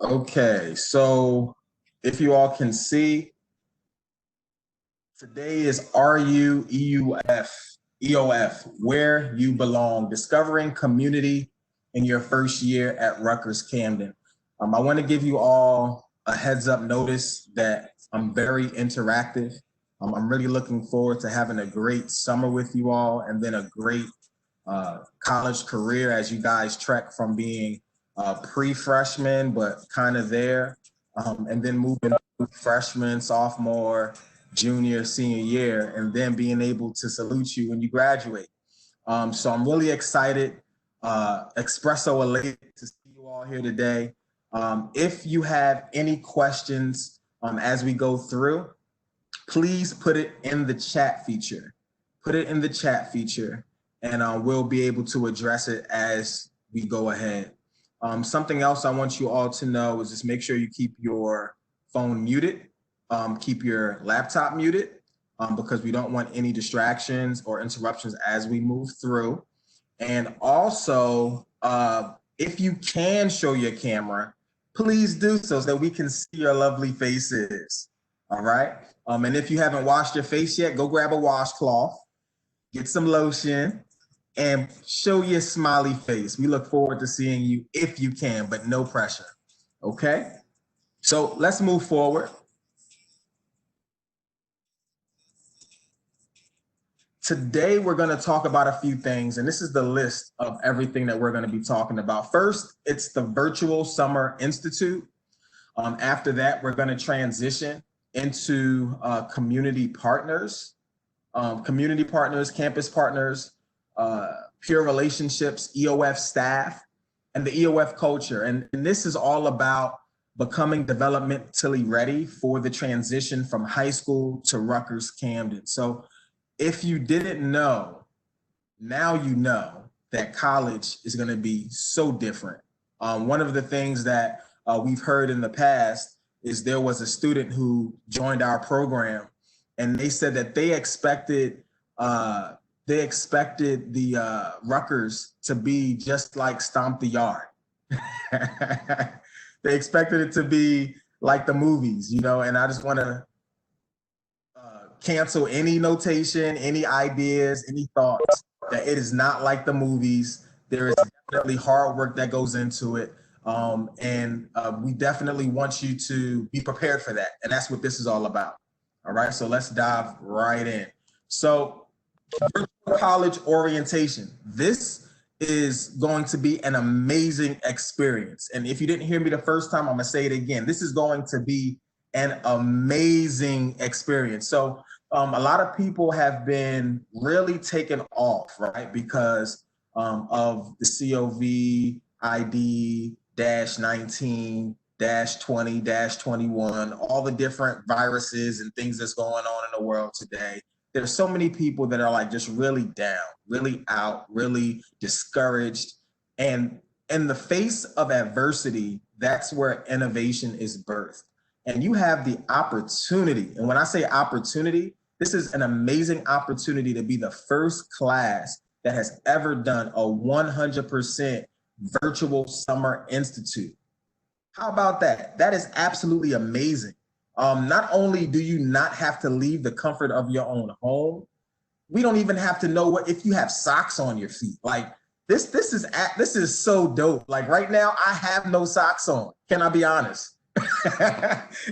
Okay, so if you all can see, today is EOF, Where You Belong, Discovering Community in Your First Year at Rutgers-Camden. I want to give you all a heads up notice that I'm very interactive. I'm really looking forward to having a great summer with you all and then a great college career as you guys trek from being pre-freshman, but kind of there, and then moving to freshman, sophomore, junior, senior year, and then being able to salute you when you graduate. So I'm really excited, espresso elated to see you all here today. If you have any questions as we go through, please put it in the chat feature. Put it in the chat feature, and we'll be able to address it as we go ahead. Something else I want you all to know is just make sure you keep your phone muted, keep your laptop muted, because we don't want any distractions or interruptions as we move through. And also, if you can show your camera, please do so that we can see your lovely faces. All right. And if you haven't washed your face yet, go grab a washcloth, get some lotion, and show your smiley face. We look forward to seeing you if you can, but no pressure. Okay. So let's move forward. Today, we're going to talk about a few things, and this is the list of everything that we're going to be talking about. First, it's the Virtual Summer Institute. After that, we're going to transition into community partners, campus partners, peer relationships, EOF staff, and the EOF culture. And this is all about becoming developmentally ready for the transition from high school to Rutgers-Camden. So if you didn't know, now you know that college is going to be so different. One of the things that we've heard in the past is there was a student who joined our program, and they said that they expected the Rutgers to be just like Stomp the Yard. They expected it to be like the movies, and I just want to cancel any notation, any ideas, any thoughts that it is not like the movies. There is definitely hard work that goes into it. And we definitely want you to be prepared for that. And that's what this is all about. All right, so let's dive right in. So virtual college orientation. This is going to be an amazing experience. And if you didn't hear me the first time, I'm gonna say it again. This is going to be an amazing experience. So a lot of people have been really taken off, right? Because of the COVID-19, 20, 21, all the different viruses and things that's going on in the world today. There's so many people that are like just really down, really out, really discouraged. And in the face of adversity, that's where innovation is birthed. And you have the opportunity. And when I say opportunity, this is an amazing opportunity to be the first class that has ever done a 100% virtual summer institute. How about that? That is absolutely amazing. Not only do you not have to leave the comfort of your own home, we don't even have to know if you have socks on your feet. Like this is so dope. Like right now, I have no socks on. Can I be honest?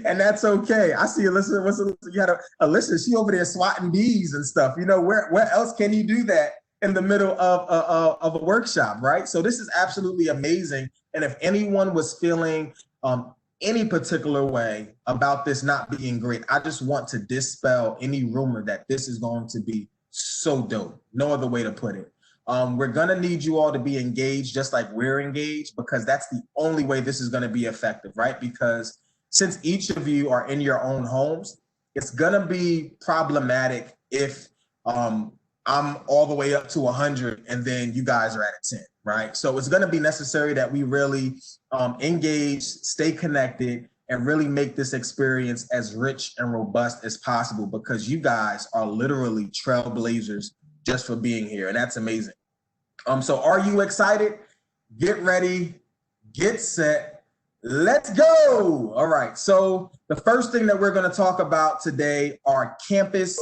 And that's okay. I see Alyssa. You had Alyssa. She over there swatting bees and stuff. Where else can you do that in the middle of a workshop, right? So this is absolutely amazing. And if anyone was feeling any particular way about this not being great, I just want to dispel any rumor that this is going to be so dope. No other way to put it. We're gonna need you all to be engaged just like we're engaged, because that's the only way this is gonna be effective, right? Because since each of you are in your own homes, it's gonna be problematic if I'm all the way up to 100 and then you guys are at a 10, right? So it's gonna be necessary that we really engage, stay connected, and really make this experience as rich and robust as possible, because you guys are literally trailblazers just for being here, and that's amazing. So are you excited? Get ready, get set, Let's go. All right. So the first thing that we're going to talk about today are campus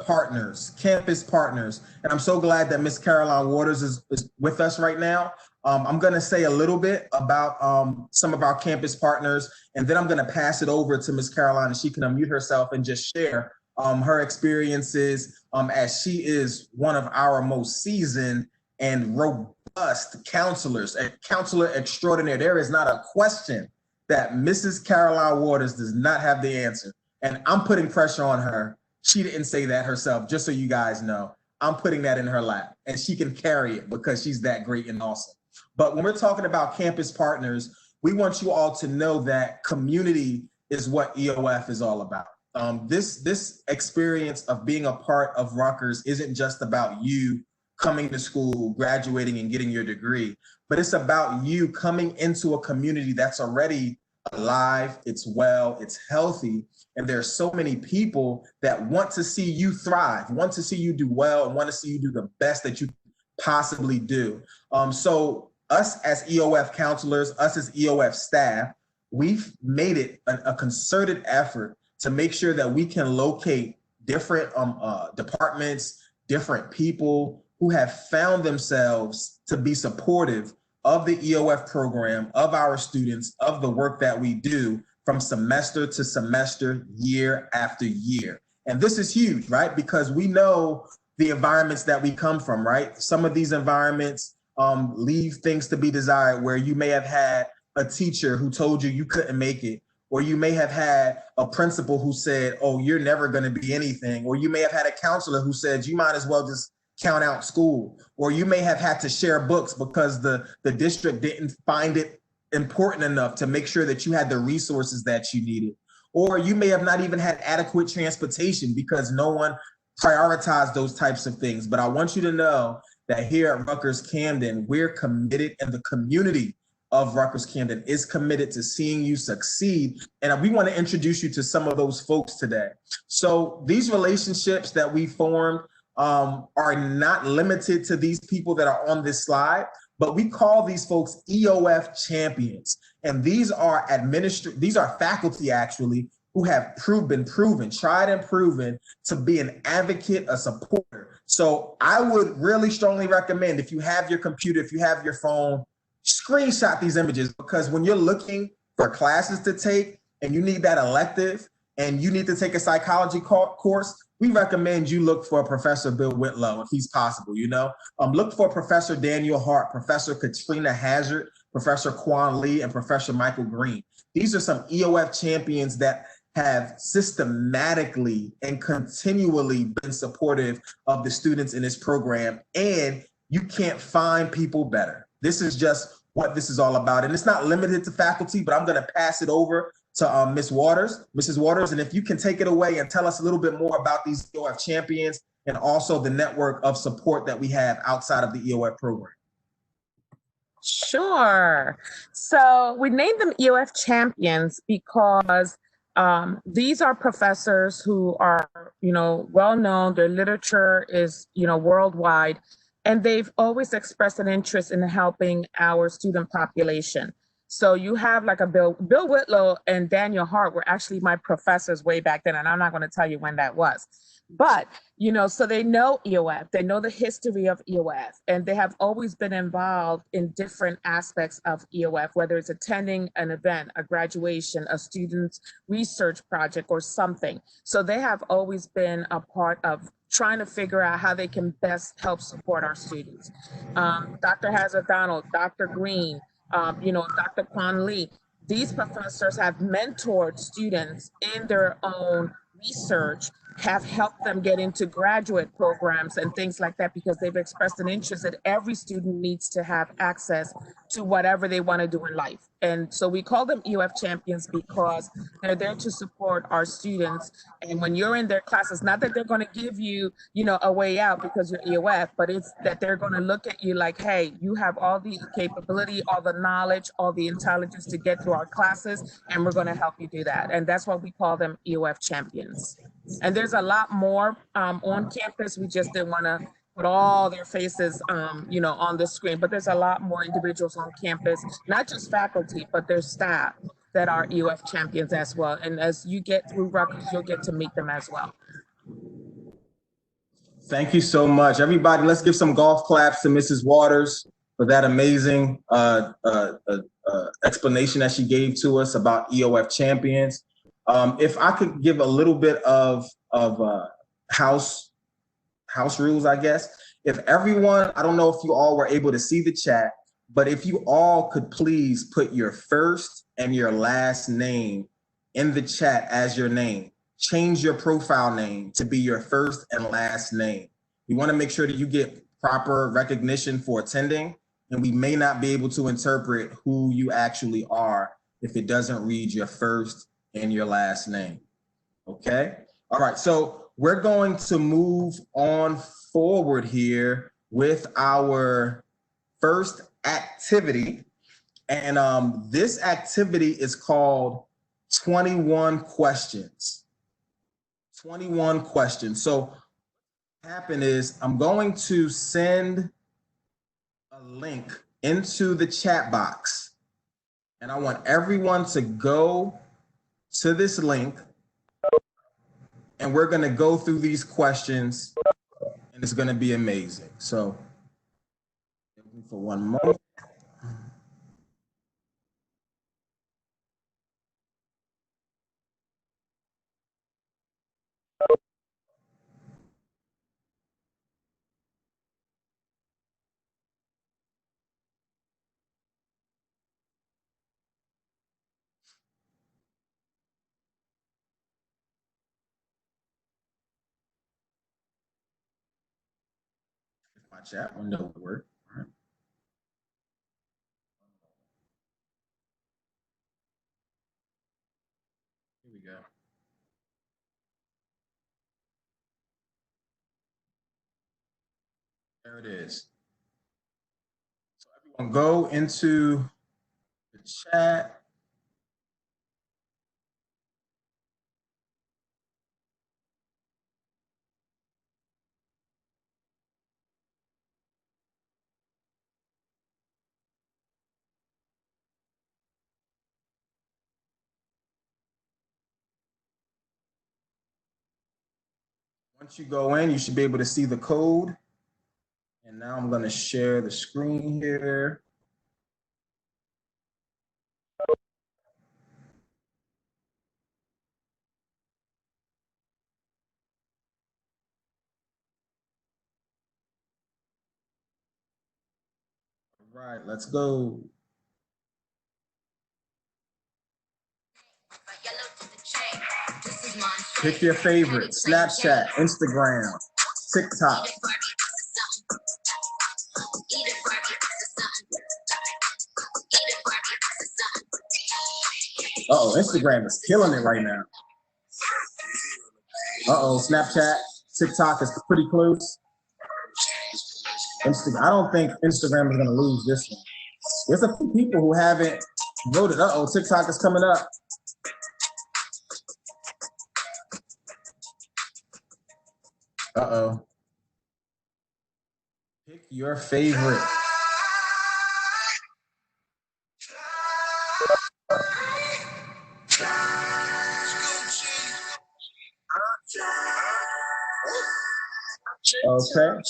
partners, campus partners. And I'm so glad that Miss Caroline Waters is with us right now. I'm going to say a little bit about some of our campus partners, and then I'm going to pass it over to Miss Caroline, and she can unmute herself and just share her experiences as she is one of our most seasoned and robust counselors, a counselor extraordinaire. There is not a question that Mrs. Caroline Waters does not have the answer. And I'm putting pressure on her. She didn't say that herself, just so you guys know. I'm putting that in her lap, and she can carry it because she's that great and awesome. But when we're talking about campus partners, we want you all to know that community is what EOF is all about. This experience of being a part of Rutgers isn't just about you coming to school, graduating, and getting your degree, but it's about you coming into a community that's already alive, it's well, it's healthy, and there's so many people that want to see you thrive, want to see you do well, and want to see you do the best that you possibly do. So us as EOF counselors, us as EOF staff, we've made it a concerted effort to make sure that we can locate different departments, different people who have found themselves to be supportive of the EOF program, of our students, of the work that we do from semester to semester, year after year. And this is huge, right? Because we know the environments that we come from, right? Some of these environments leave things to be desired, where you may have had a teacher who told you you couldn't make it, or you may have had a principal who said, oh, you're never going to be anything, or you may have had a counselor who said you might as well just count out school, or you may have had to share books because the district didn't find it important enough to make sure that you had the resources that you needed, or you may have not even had adequate transportation because no one prioritized those types of things. But I want you to know that here at Rutgers-Camden, we're committed, and the community of Rutgers-Camden is committed to seeing you succeed. And we want to introduce you to some of those folks today. So these relationships that we formed are not limited to these people that are on this slide, but we call these folks EOF champions. And these are faculty actually who have been proven, tried and proven to be an advocate, a supporter. So I would really strongly recommend, if you have your computer, if you have your phone, screenshot these images, because when you're looking for classes to take and you need that elective and you need to take a psychology course, we recommend you look for Professor Bill Whitlow if he's possible, Look for Professor Daniel Hart, Professor Katrina Hazard, Professor Quan Lee, and Professor Michael Green. These are some EOF champions that have systematically and continually been supportive of the students in this program, and you can't find people better. This is just what this is all about. And it's not limited to faculty, but I'm going to pass it over to Ms. Waters, Mrs. Waters. And if you can take it away and tell us a little bit more about these EOF champions and also the network of support that we have outside of the EOF program. Sure. So we named them EOF champions because these are professors who are, well known. Their literature is, worldwide, and they've always expressed an interest in helping our student population. So you have like Bill Whitlow and Daniel Hart were actually my professors way back then, and I'm not going to tell you when that was. But, so they know EOF, they know the history of EOF, and they have always been involved in different aspects of EOF, whether it's attending an event, a graduation, a student's research project, or something. So they have always been a part of trying to figure out how they can best help support our students. Dr. Hazard Donald, Dr. Green, Dr. Quan Lee, these professors have mentored students in their own research, have helped them get into graduate programs and things like that, because they've expressed an interest that every student needs to have access to whatever they want to do in life. And so we call them EOF champions because they're there to support our students. And when you're in their classes, not that they're going to give you, a way out because you're EOF, but it's that they're going to look at you like, hey, you have all the capability, all the knowledge, all the intelligence to get through our classes, and we're going to help you do that. And that's why we call them EOF champions. And there's a lot more on campus. We just didn't want to put all their faces, you know, on the screen. But there's a lot more individuals on campus, not just faculty, but there's staff that are EOF champions as well. And as you get through Rutgers, you'll get to meet them as well. Thank you so much. Everybody, let's give some golf claps to Mrs. Waters for that amazing explanation that she gave to us about EOF champions. If I could give a little bit of house rules, I guess. If everyone, I don't know if you all were able to see the chat, but if you all could please put your first and your last name in the chat as your name. Change your profile name to be your first and last name. We want to make sure that you get proper recognition for attending, and we may not be able to interpret who you actually are if it doesn't read your first and your last name. Okay? All right, so we're going to move on forward here with our first activity. And this activity is called 21 questions. 21 questions. So what happened is I'm going to send a link into the chat box, and I want everyone to go to this link, and we're going to go through these questions, and it's going to be amazing. So for one moment. My chat window would work. All right. Here we go. There it is. So everyone go into the chat. Once you go in, you should be able to see the code. And now I'm going to share the screen here. All right, let's go. Pick your favorite: Snapchat, Instagram, TikTok. Uh-oh, Instagram is killing it right now. Uh-oh, Snapchat, TikTok is pretty close. I don't think Instagram is going to lose this one. There's a few people who haven't voted. Uh-oh, TikTok is coming up. Uh-oh. Pick your favorite. Okay.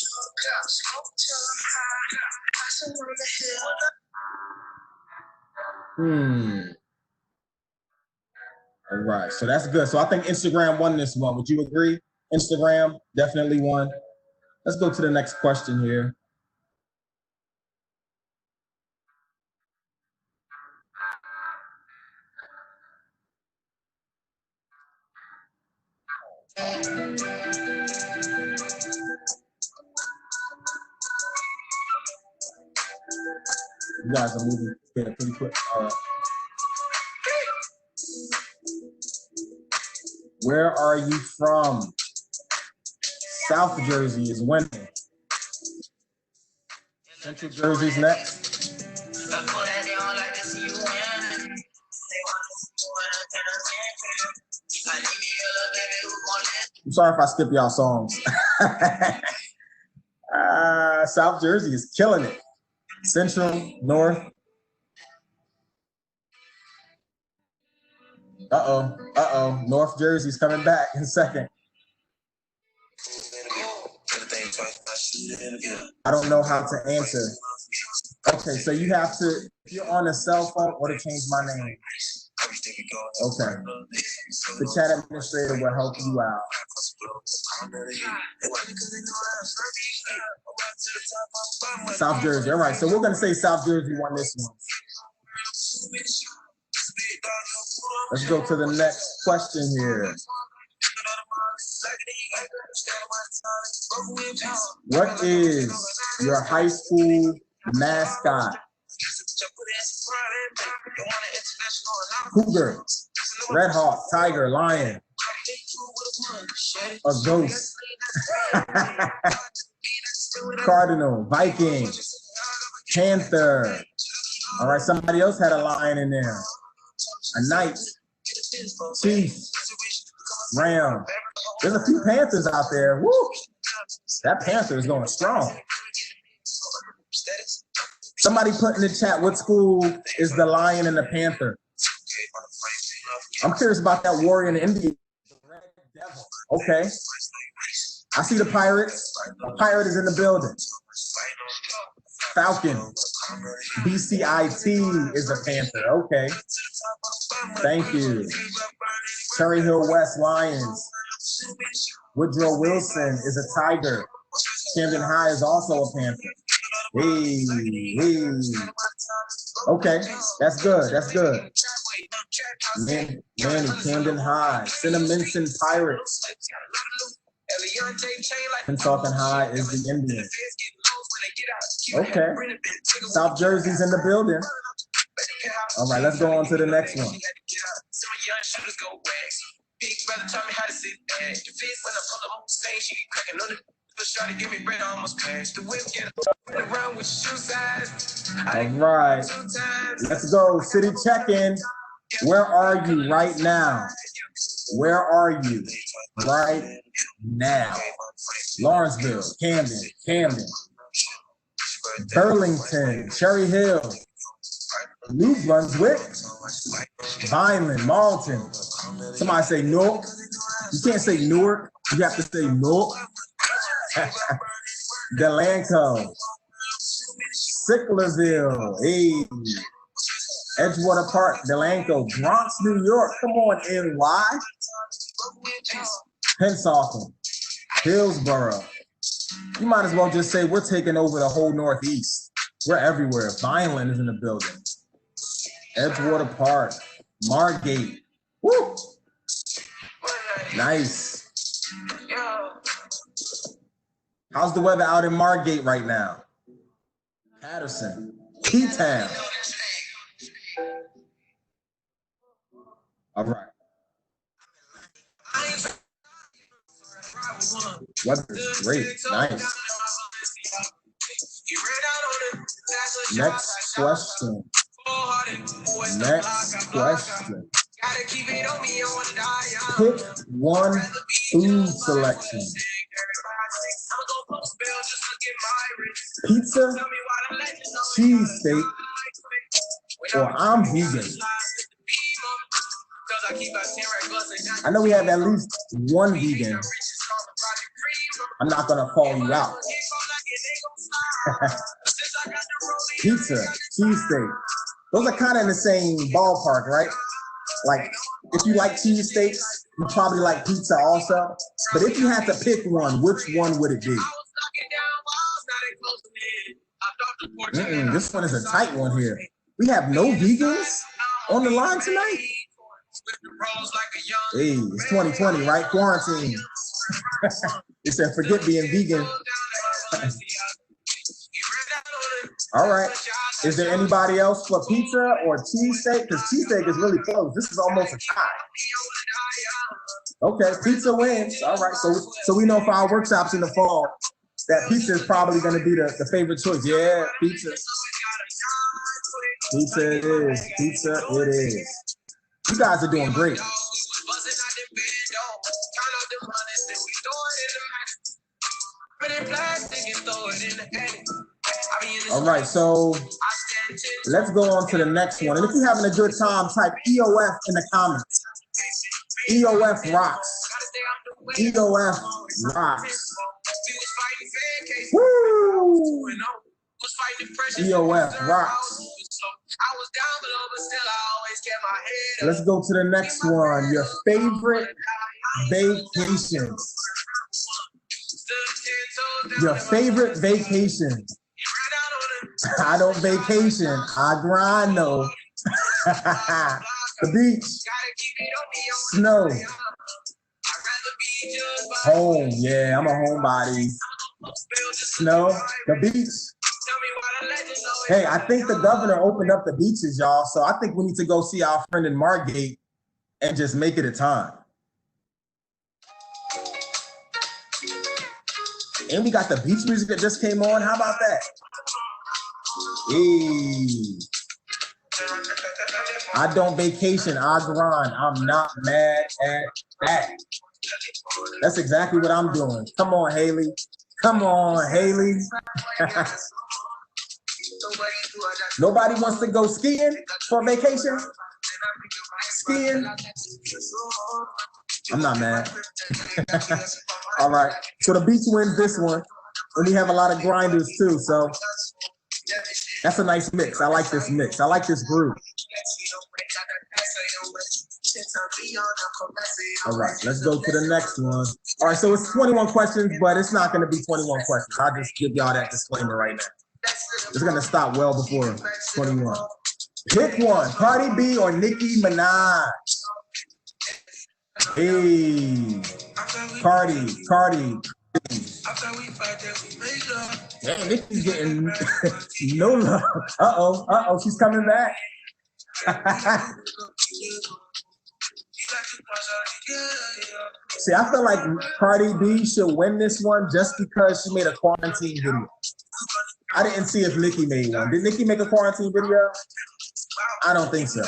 All right, so that's good. So I think Instagram won this one. Would you agree? Instagram definitely won. Let's go to the next question here. You guys are moving pretty quick. Where are you from? South Jersey is winning. Central Jersey's next. I'm sorry if I skip y'all songs. South Jersey is killing it. Central, North. Uh-oh. North Jersey's coming back in a second. I don't know how to answer. Okay, so you have to, if you're on a cell phone, or to change my name. Okay. The chat administrator will help you out. South Jersey. All right, so we're going to say South Jersey won this one. Let's go to the next question here. What is your high school mascot? Cougar, Red Hawk, Tiger, Lion, a ghost, Cardinal, Viking, Panther. All right, somebody else had a lion in there. A knight, Chief, Ram. There's a few Panthers out there. Woo! That Panther is going strong. Somebody put in the chat, what school is the Lion and the Panther? I'm curious about that Warrior and the Indian. Okay. I see the Pirates. A pirate is in the building. Falcon. BCIT is a Panther. Okay. Thank you. Cherry Hill West Lions. Woodrow Wilson is a Tiger. Camden High is also a Panther. Hey. Okay, that's good. That's good. Manny, Camden High. Cinnaminson Pirates. Pensacola High is the Indians. Okay. South Jersey's in the building. All right, let's go on to the next one. All right, let's go. City check-in. Where are you right now? Where are you right now? Lawrenceville, Camden, Burlington, Cherry Hill, New Brunswick, Vineland, Marlton. Somebody say Newark. You can't say Newark. You have to say Newark. Delanco, Sicklerville, hey, Edgewater Park, Delanco, Bronx, New York. Come on, NY. Pensacola, Hillsborough. You might as well just say we're taking over the whole Northeast. We're everywhere. Vineland is in the building. Edgewater Park, Margate. Woo! Nice. How's the weather out in Margate right now? Patterson, P-Town. All right. Weather's great. Nice. Next question. Pick one food selection. Pizza, cheesesteak, or I'm vegan. I know we have at least one vegan. I'm not gonna call you out. Pizza, cheesesteak. Those are kind of in the same ballpark, right? Like, if you like cheesesteaks, you probably like pizza also. But if you had to pick one, which one would it be? This one is a tight one here. We have no vegans on the line tonight? Hey, it's 2020, right? Quarantine. They said, forget being vegan. All right. Is there anybody else for pizza or cheesesteak? Because cheesesteak is really close. This is almost a tie. Okay, pizza wins. All right. So we know for our workshops in the fall that pizza is probably going to be the favorite choice. Yeah, pizza. Pizza it is. Pizza it is. You guys are doing great. All right, so let's go on to the next one. And if you're having a good time, type EOF in the comments. EOF rocks. EOF rocks. Woo! EOF rocks. Let's go to the next one. Your favorite vacations. Your favorite vacation. I don't vacation. I grind though. The beach. Snow. Home. Yeah, I'm a homebody. Snow. The beach. Hey, I think the governor opened up the beaches, y'all. So I think we need to go see our friend in Margate and just make it a time. And we got the beach music that just came on. How about that? Hey. I don't vacation, I grind. I'm not mad at that. That's exactly what I'm doing. Come on, Haley. Come on, Haley. Nobody wants to go skiing for vacation? Skiing? I'm not mad. All right, so the beach wins this one. And we have a lot of grinders too, so that's a nice mix. I like this mix. I like this groove. All right, let's go to the next one. All right, so it's 21 questions, but it's not going to be 21 questions. I'll just give y'all that disclaimer right now. It's going to stop well before 21. Pick one, Cardi B or Nicki Minaj. Hey, Cardi. Damn, Nicki's getting no love. Uh-oh, she's coming back. See, I feel like Cardi B should win this one just because she made a quarantine video. I didn't see if Nicki made one. Did Nicki make a quarantine video? I don't think so.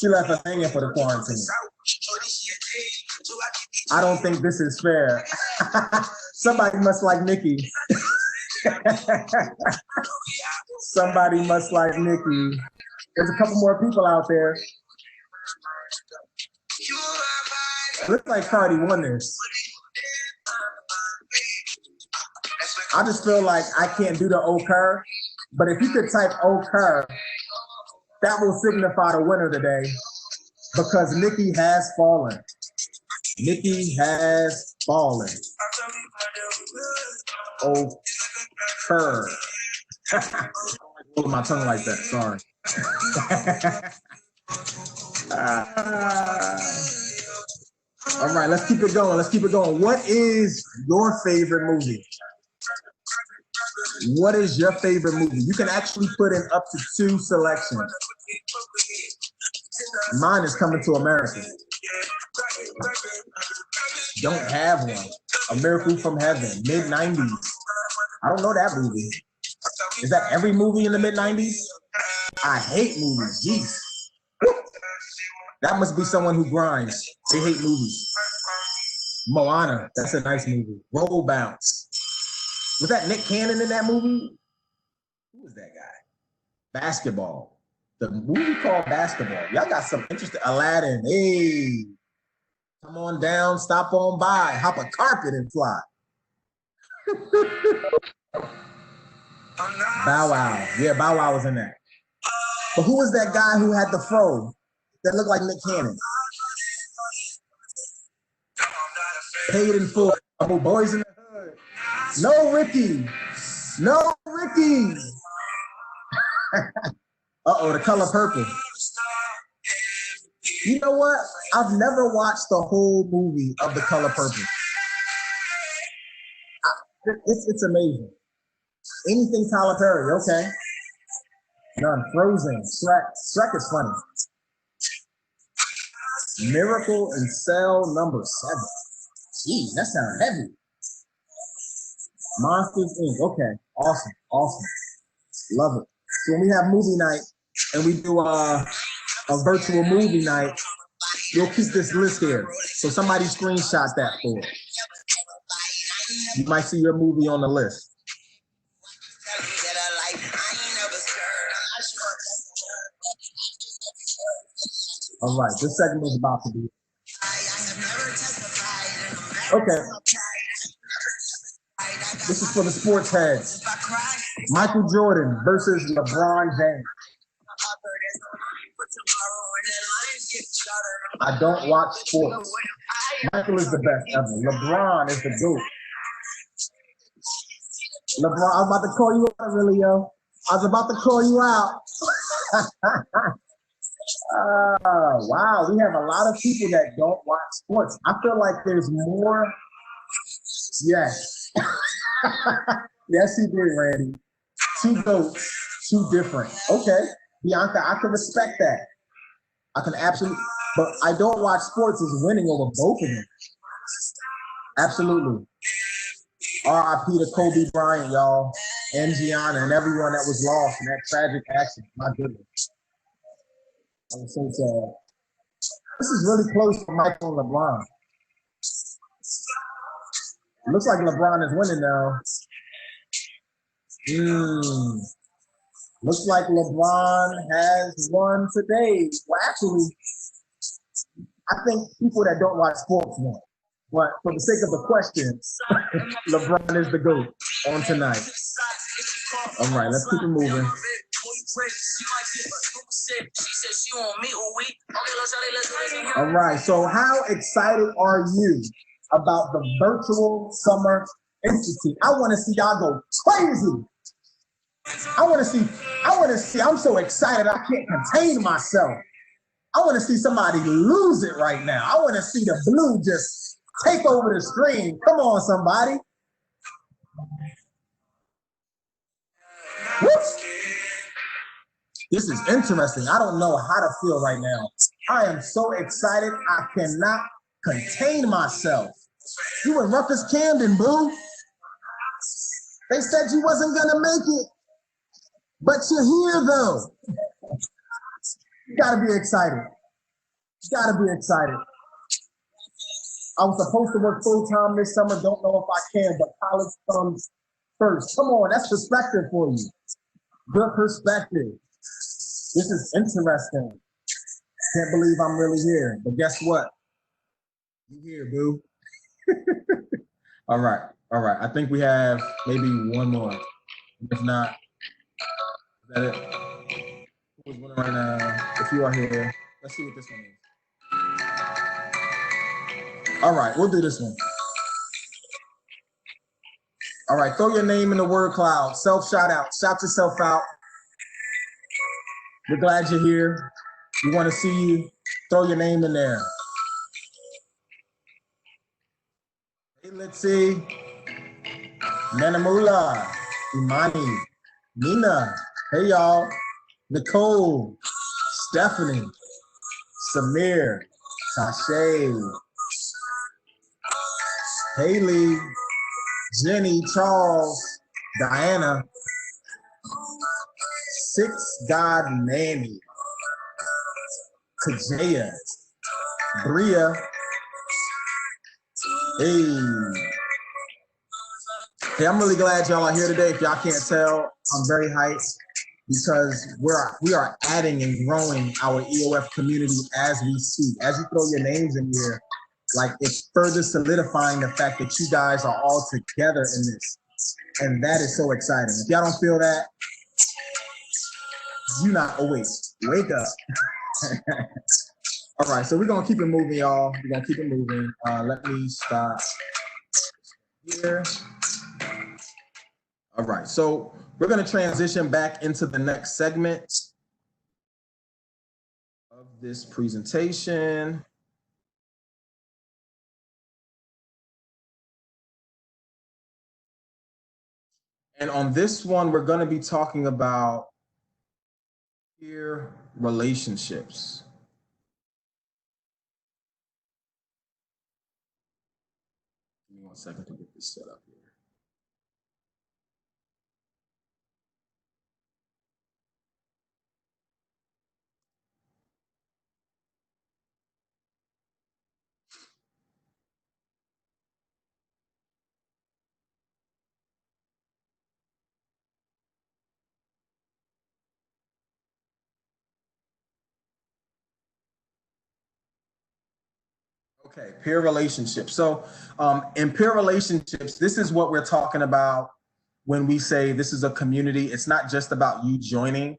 She left us hanging for the quarantine. I don't think this is fair. Somebody must like Nicki. Somebody must like Nicki. There's a couple more people out there. Looks like Cardi won this. I just feel like I can't do the occur, but if you could type occur, that will signify the winner today because Nicki has fallen. Nicki has fallen. Occur. Hold my tongue like that, sorry. All right, let's keep it going. What is your favorite movie? What is your favorite movie? You can actually put in up to 2 selections. Mine is Coming to America. Don't have one. A Miracle from Heaven, mid-90s. I don't know that movie. Is that every movie in the mid-90s? I hate movies, jeez. That must be someone who grinds. They hate movies. Moana, that's a nice movie. Roll Bounce. Was that Nick Cannon in that movie? Who was that guy? Basketball. The movie called Basketball. Y'all got some interesting. Aladdin. Hey. Come on down, stop on by, hop a carpet and fly. Bow Wow. Yeah, Bow Wow was in that. But who was that guy who had the fro that looked like Nick Cannon? Paid in Full. Oh, Boys in the Hood. No Ricky. No Ricky. Uh-oh, The Color Purple. You know what? I've never watched the whole movie of The Color Purple. It's amazing. Anything Tyler Perry, okay. None. Frozen. Shrek is funny. Miracle in Cell number 7. Geez, that sounds heavy. Monsters Inc. Okay, awesome. Love it. So when we have movie night and we do a virtual movie night, we'll keep this list here. So somebody screenshot that for us. You might see your movie on the list. All right, this segment is about to be. Okay. This is for the sports heads. Michael Jordan versus LeBron James. I don't watch sports. Michael is the best ever. LeBron is the GOAT. LeBron, I was about to call you out, really, yo. I was about to call you out. Wow, we have a lot of people that don't watch sports. I feel like there's more. Yes. Yes, he did, Randy. Two GOATs, two different. Okay, Bianca, I can respect that. I can absolutely, but I don't watch sports as winning over both of them. Absolutely. R.I.P. to Kobe Bryant, y'all, and Gianna, and everyone that was lost in that tragic accident. My goodness. I was so sad. This is really close for Michael and LeBron. It looks like LeBron is winning now. Looks like LeBron has won today. Well, actually, I think people that don't watch sports won. But for the sake of the question, LeBron is the GOAT on tonight. All right, let's keep it moving. All right, so how excited are you about the virtual summer institute? I want to see y'all go crazy. I want to see, I'm so excited I can't contain myself. I want to see somebody lose it right now. I want to see the blue just take over the screen. Come on, somebody. Whoops. This is interesting. I don't know how to feel right now. I am so excited. I cannot contain myself. You in Rutgers-Camden, boo. They said you wasn't going to make it. But you're here, though. You got to be excited. You got to be excited. I was supposed to work full-time this summer. Don't know if I can, but college comes first. Come on, that's perspective for you. Good perspective. This is interesting. Can't believe I'm really here. But guess what? You here, boo. All right. All right. I think we have maybe one more. If not, is that it? Who's winning right now? If you are here, let's see what this one is. All right, we'll do this one. All right, throw your name in the word cloud. Self shout out. Shout yourself out. We're glad you're here. We want to see you. Throw your name in there. Hey, let's see. Nanamula, Imani, Nina. Hey, y'all. Nicole, Stephanie, Samir, Tashay, Haley, Jenny, Charles, Diana, Six God Nanny, Kajaya, Bria, hey, I'm really glad y'all are here today. If y'all can't tell, I'm very hyped because we are adding and growing our EOF community as we speak. As you throw your names in here, like it's further solidifying the fact that you guys are all together in this. And that is so exciting. If y'all don't feel that, you're not awake. Wake up. All right, so we're gonna keep it moving, y'all. We're gonna keep it moving. Let me stop here. All right, so we're gonna transition back into the next segment of this presentation. And on this one, we're gonna be talking about peer relationships. Give me 1 second to get this set up here. Okay, peer relationships. So, in peer relationships, this is what we're talking about when we say this is a community. It's not just about you joining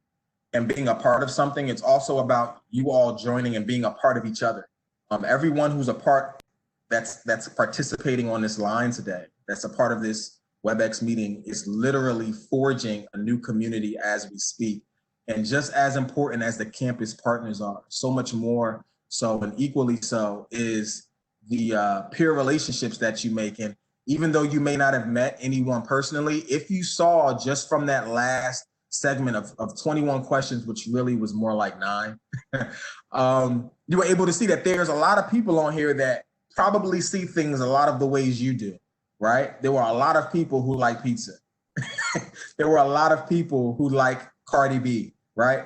and being a part of something. It's also about you all joining and being a part of each other. Everyone who's a part that's participating on this line today, that's a part of this WebEx meeting, is literally forging a new community as we speak. And just as important as the campus partners are, so much more so and equally so is the peer relationships that you make. And even though you may not have met anyone personally, if you saw just from that last segment of 21 questions, which really was more like 9, you were able to see that there's a lot of people on here that probably see things a lot of the ways you do, right? There were a lot of people who like pizza. There were a lot of people who like Cardi B, right?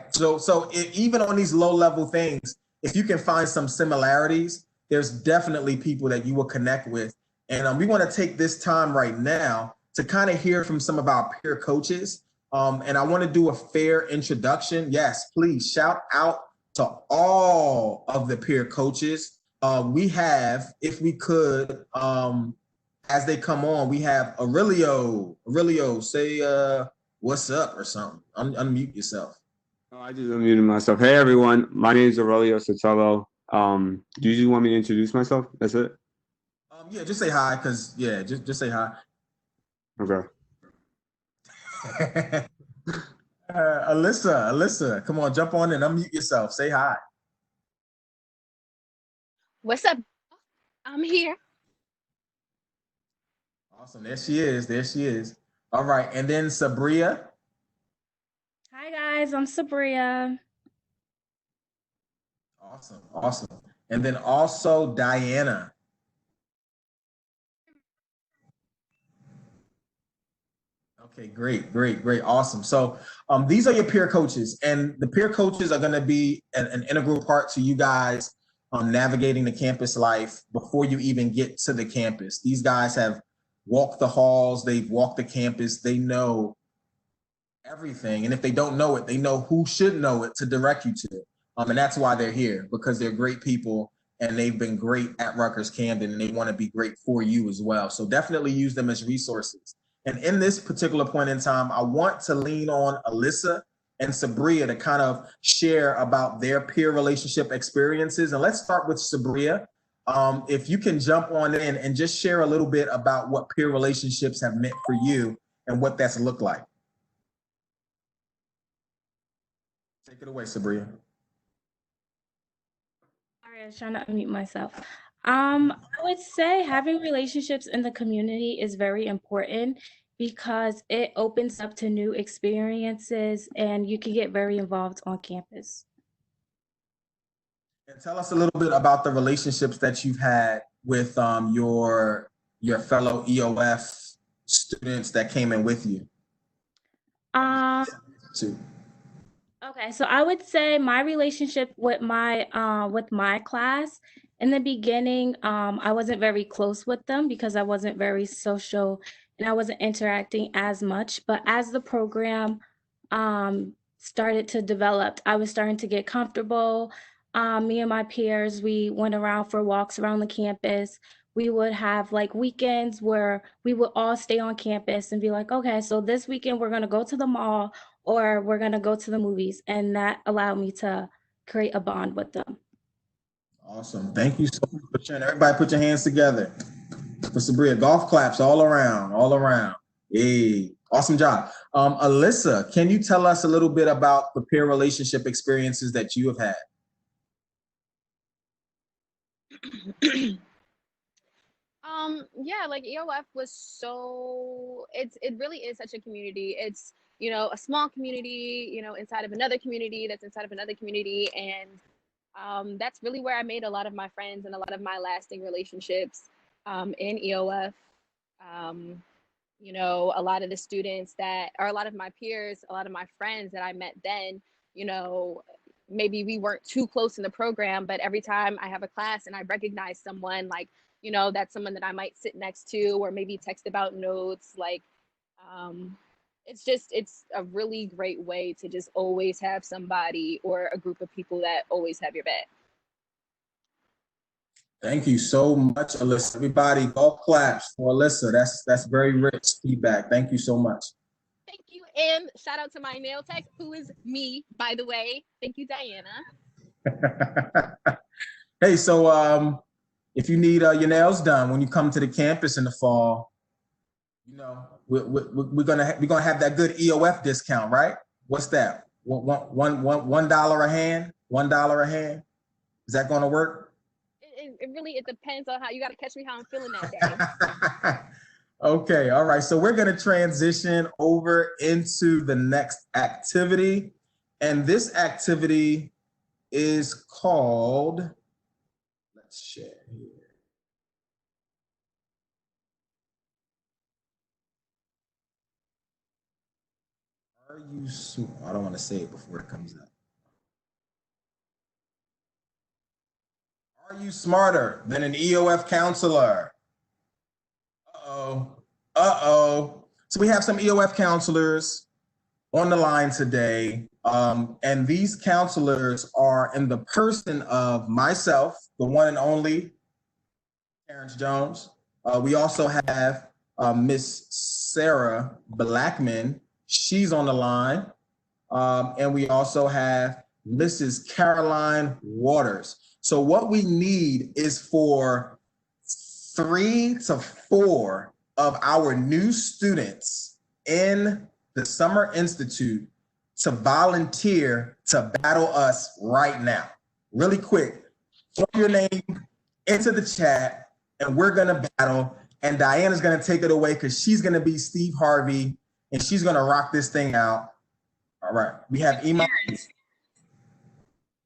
Even on these low level things, if you can find some similarities, there's definitely people that you will connect with. And we want to take this time right now to kind of hear from some of our peer coaches. And I want to do a fair introduction. Yes, please shout out to all of the peer coaches. We have, if we could, as they come on, we have Aurelio. Aurelio, say what's up or something. Unmute yourself. Oh, I just unmuted myself. Hey everyone, my name is Aurelio Sotelo. Do you just want me to introduce myself? That's it? Yeah, just say hi, because just say hi. Okay. Alyssa, come on, jump on and unmute yourself. Say hi. What's up? I'm here. Awesome. There she is. There she is. All right. And then Sabria. Hi guys, I'm Sabria. Awesome. Awesome. And then also Diana. Okay, great. Awesome. So these are your peer coaches, and the peer coaches are going to be an integral part to you guys navigating the campus life before you even get to the campus. These guys have walked the halls, they've walked the campus, they know everything. And if they don't know it, they know who should know it to direct you to it. And that's why they're here, because they're great people and they've been great at Rutgers-Camden, and they want to be great for you as well. So definitely use them as resources. And in this particular point in time, I want to lean on Alyssa and Sabria to kind of share about their peer relationship experiences. And let's start with Sabria. If you can jump on in and just share a little bit about what peer relationships have meant for you and what that's looked like. Take it away, Sabria. Sorry, I was trying to unmute myself. I would say having relationships in the community is very important because it opens up to new experiences and you can get very involved on campus. And tell us a little bit about the relationships that you've had with your fellow EOF students that came in with you. Okay, so I would say my relationship with my class in the beginning, I wasn't very close with them because I wasn't very social and I wasn't interacting as much. But as the program started to develop, I was starting to get comfortable. Me and my peers, we went around for walks around the campus. We would have like weekends where we would all stay on campus and be like, okay, so this weekend we're gonna go to the mall or we're gonna go to the movies. And that allowed me to create a bond with them. Awesome. Thank you so much for sharing. Everybody put your hands together for Sabria. Golf claps all around. Hey, awesome job. Alyssa, can you tell us a little bit about the peer relationship experiences that you have had? Yeah, like EOF was it really is such a community. It's, a small community, inside of another community that's inside of another community. And that's really where I made a lot of my friends and a lot of my lasting relationships in EOF. A lot of the students or a lot of my peers, a lot of my friends that I met then, maybe we weren't too close in the program, but every time I have a class and I recognize someone, like, that's someone that I might sit next to or maybe text about notes, like, it's a really great way to just always have somebody or a group of people that always have your back. Thank you so much, Alyssa. Everybody, golf claps for Alyssa. That's very rich feedback. Thank you so much. Thank you. And shout out to my nail tech, who is me, by the way. Thank you, Diana. Hey, so if you need your nails done when you come to the campus in the fall, you know we're gonna have that good EOF discount, right? What's that? $1 a hand. $1 a hand. Is that going to work? It depends on how you got to catch me how I'm feeling that day. Okay, all right. So we're going to transition over into the next activity. And this activity is called, let's share here. I don't want to say it before it comes up. Are you smarter than an EOF counselor? Uh-oh. Uh-oh. So we have some EOF counselors on the line today. And these counselors are in the person of myself, the one and only Terrence Jones. We also have Miss Sarah Blackman. She's on the line. And we also have Mrs. Caroline Waters. So what we need is for 3 to 4 of our new students in the Summer Institute to volunteer to battle us right now. Really quick, throw your name into the chat and we're gonna battle, and Diana's gonna take it away because she's gonna be Steve Harvey and she's gonna rock this thing out. All right, we have Iman.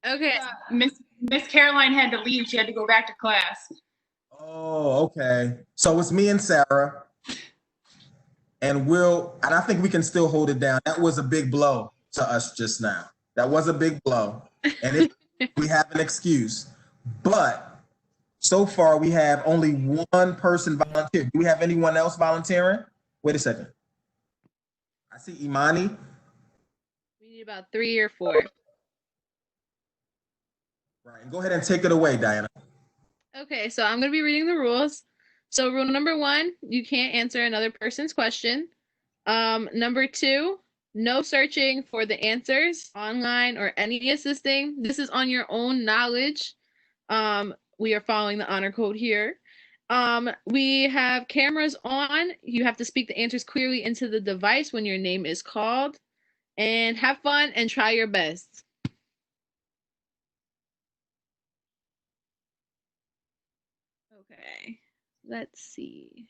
Okay. Miss Caroline had to leave. She had to go back to class. Oh, okay. So it's me and Sarah. And I think we can still hold it down. That was a big blow to us just now. That was a big blow. And we have an excuse. But so far, we have only one person volunteer. Do we have anyone else volunteering? Wait a second. I see Imani. We need about 3 or 4. Right. And go ahead and take it away, Diana. Okay, so I'm going to be reading the rules. So rule number 1, you can't answer another person's question. Number 2, no searching for the answers online or any assisting. This is on your own knowledge. We are following the honor code here. We have cameras on. You have to speak the answers clearly into the device when your name is called. And have fun and try your best. Okay, let's see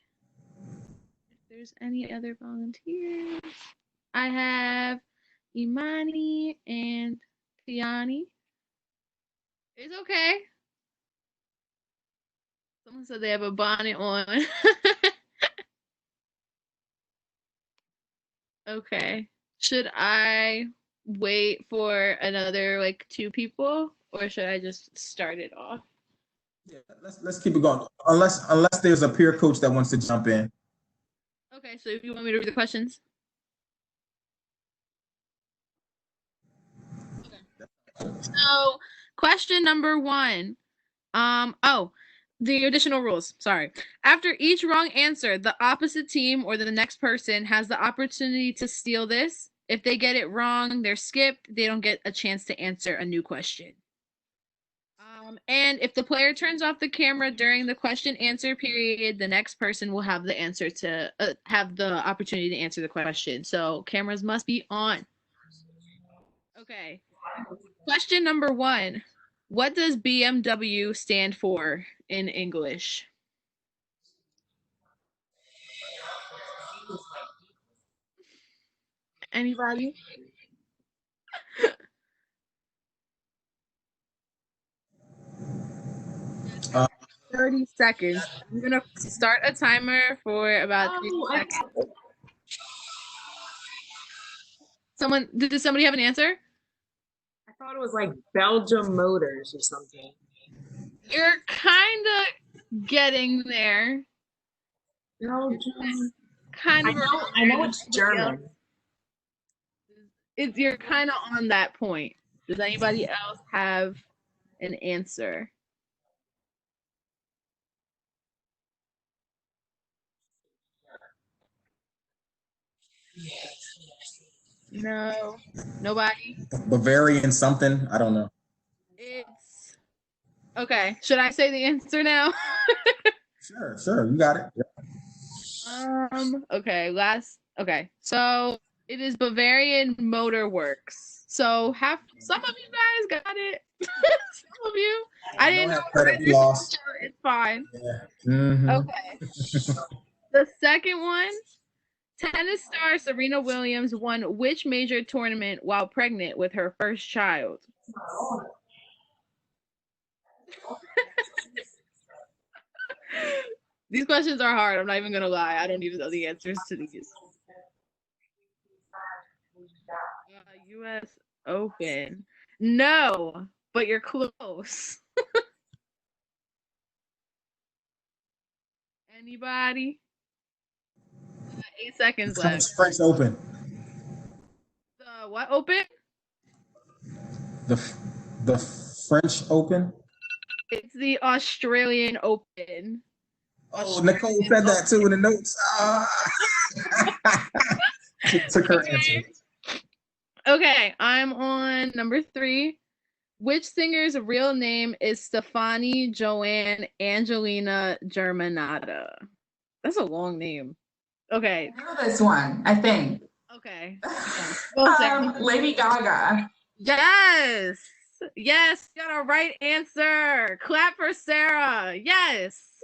if there's any other volunteers. I have Imani and Tiani. It's okay. Someone said they have a bonnet on. Okay. Should I wait for another 2 people, or should I just start it off? Yeah, let's keep it going. Unless there's a peer coach that wants to jump in. Okay, so if you want me to read the questions. Okay. So question number 1. The additional rules. Sorry. After each wrong answer, the opposite team or the next person has the opportunity to steal this. If they get it wrong, they're skipped. They don't get a chance to answer a new question. And if the player turns off the camera during the question answer period, the next person will have the answer to have the opportunity to answer the question. So cameras must be on. Okay. Question number 1. What does BMW stand for in English? Anybody? 30 seconds. I'm gonna start a timer for about 3 seconds. Did somebody have an answer? I thought it was like Belgium Motors or something. You're kind of getting there. Belgium. Kind of. I know it's German. You're kind of on that point. Does anybody else have an answer? No. Nobody? Bavarian something. I don't know. It's okay. Should I say the answer now? Sure. You got it. Okay, okay. So it is Bavarian Motor Works. So some of you guys got it. Some of you. I didn't know credit lost. It's fine. Yeah. Mm-hmm. Okay. The second one, tennis star Serena Williams won which major tournament while pregnant with her first child? These questions are hard. I'm not even gonna lie. I don't even know the answers to these. U.S. Open. No, but you're close. Anybody? 8 seconds left. French Open. The what Open? The French Open. It's the Australian Open. Oh, Nicole said that too in the notes. She took her answer. Okay, I'm on number 3. Which singer's real name is Stefani Joanne Angelina Germanata? That's a long name. Okay. I know this one, I think. Okay. Lady Gaga. Yes. Yes, you got a right answer. Clap for Sarah. Yes.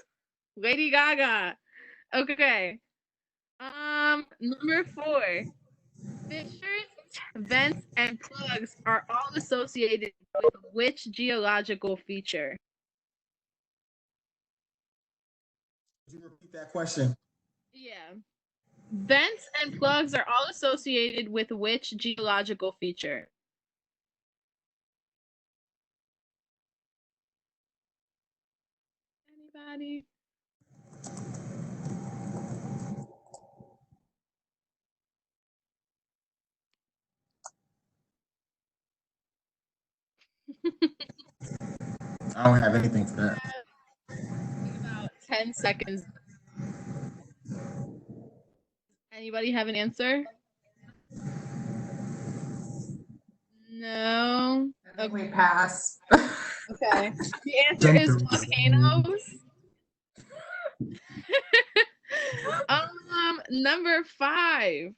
Lady Gaga. Okay. Number 4. Fissures, vents, and plugs are all associated with which geological feature? Could you repeat that question? Yeah. Vents and plugs are all associated with which geological feature? Anybody? I don't have anything for that. About 10 seconds. Anybody have an answer? No. I think we pass. Okay. The answer is volcanoes. Number 5.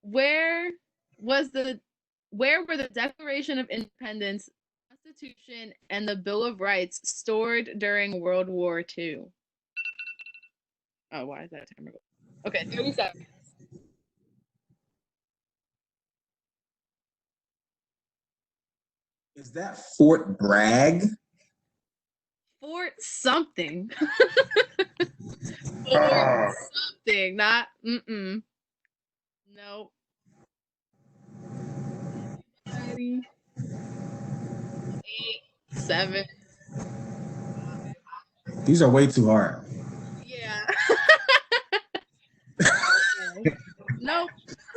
Where were the Declaration of Independence, Constitution, and the Bill of Rights stored during World War II? Oh, why is that timer going? Okay, 30 seconds. Is that Fort Bragg? Fort something. Fort something, not Nope. 8, 7. These are way too hard. Yeah. Okay. Nope.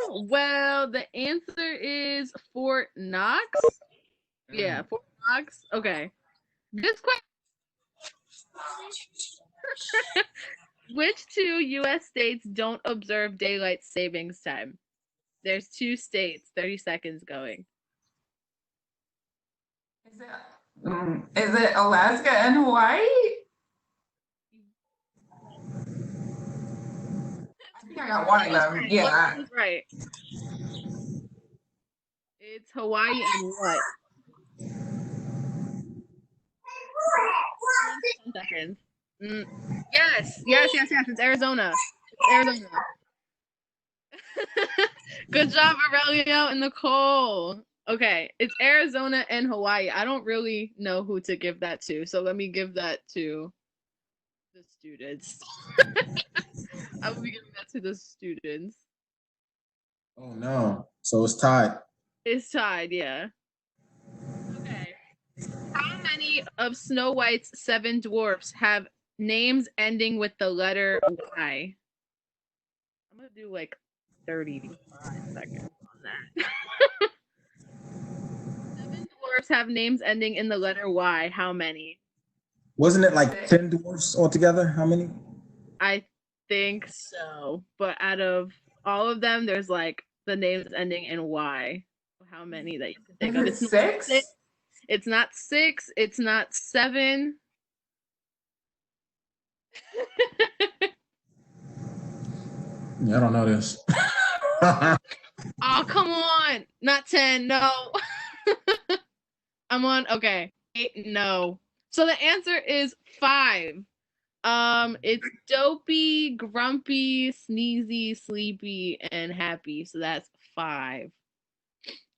Well, the answer is Fort Knox. Yeah, Fort Knox. Okay. This question. Which 2 U.S. states don't observe daylight savings time? There's 2 states. 30 seconds going. Is it Alaska and Hawaii? I think I got one of them. Yeah. Right. It's Hawaii and what? 10 seconds. Yes. It's Arizona. Good job, Aurelio and Nicole. Okay, it's Arizona and Hawaii. I don't really know who to give that to, so let me give that to the students. I will be giving that to the students. Oh no. So it's tied. It's tied, yeah. Okay. How many of Snow White's 7 dwarfs have names ending with the letter Y? I'm gonna do like 35 seconds on that. 7 dwarfs have names ending in the letter Y. How many? Wasn't it like 10 dwarfs altogether? How many? I think so, but out of all of them, there's like the names ending in Y. How many that you can think of? Is it 6? It's not 6. It's not 7. Yeah, I don't know this. Oh, come on. Not 10. No. I'm on. Okay. 8. No. So the answer is 5. It's dopey, grumpy, sneezy, sleepy, and happy. So that's 5.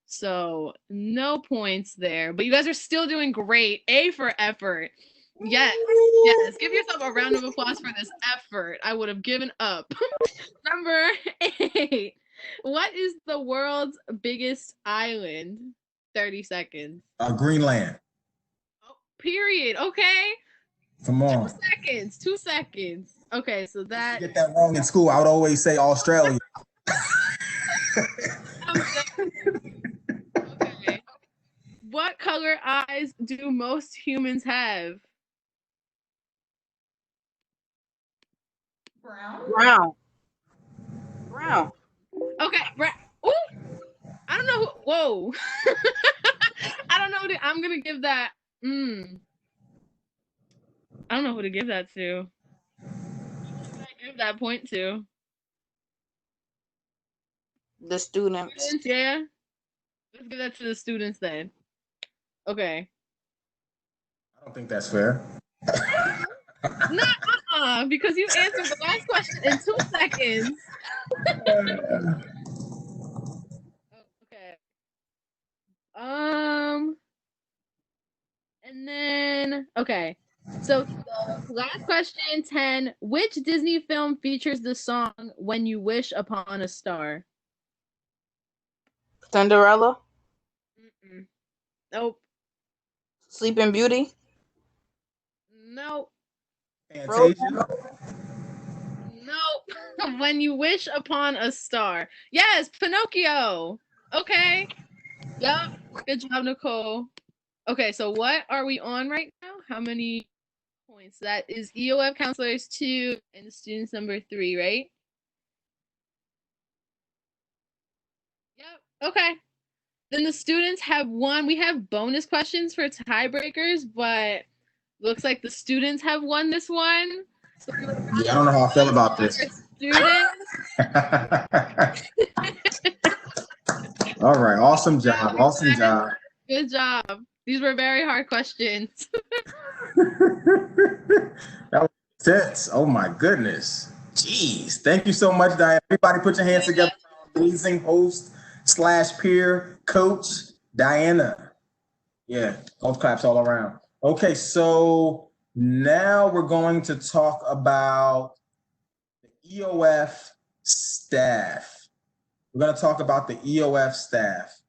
So no points there, but you guys are still doing great. A for effort. Yes, yes. Give yourself a round of applause for this effort. I would have given up. Number 8. What is the world's biggest island? 30 seconds. Greenland. Oh, period. Okay. Come on. 2 seconds. 2 seconds. Okay, so that. Get that wrong in school. I would always say Australia. Okay. What color eyes do most humans have? Brown. Okay, ooh, I don't know. Whoa. I don't know. I'm gonna give that. I don't know who to give that to. Who should I give that point to? The students. Yeah. Let's give that to the students then. Okay. I don't think that's fair. Because you answered the last question in 2 seconds. Okay. And then okay. So the last question 10. Which Disney film features the song "When You Wish Upon a Star"? Cinderella. Nope. Sleeping Beauty. Nope. Fantasia. Nope. When You Wish Upon a Star. Yes, Pinocchio. Okay. Yep. Good job, Nicole. Okay, so what are we on right now? How many points? That is EOF counselors 2 and students number 3, right? Yep. Okay. Then the students have 1. We have bonus questions for tiebreakers, but looks like the students have won this one. So yeah, I don't know how I feel about this. Students. All right. Awesome job. Awesome job. Good job. These were very hard questions. That was intense. Oh my goodness. Jeez. Thank you so much, Diana. Everybody put your hands together for our amazing host / peer coach, Diana. Yeah, golf claps all around. Okay, so now we're going to talk about the EOF staff. We're going to talk about the EOF staff.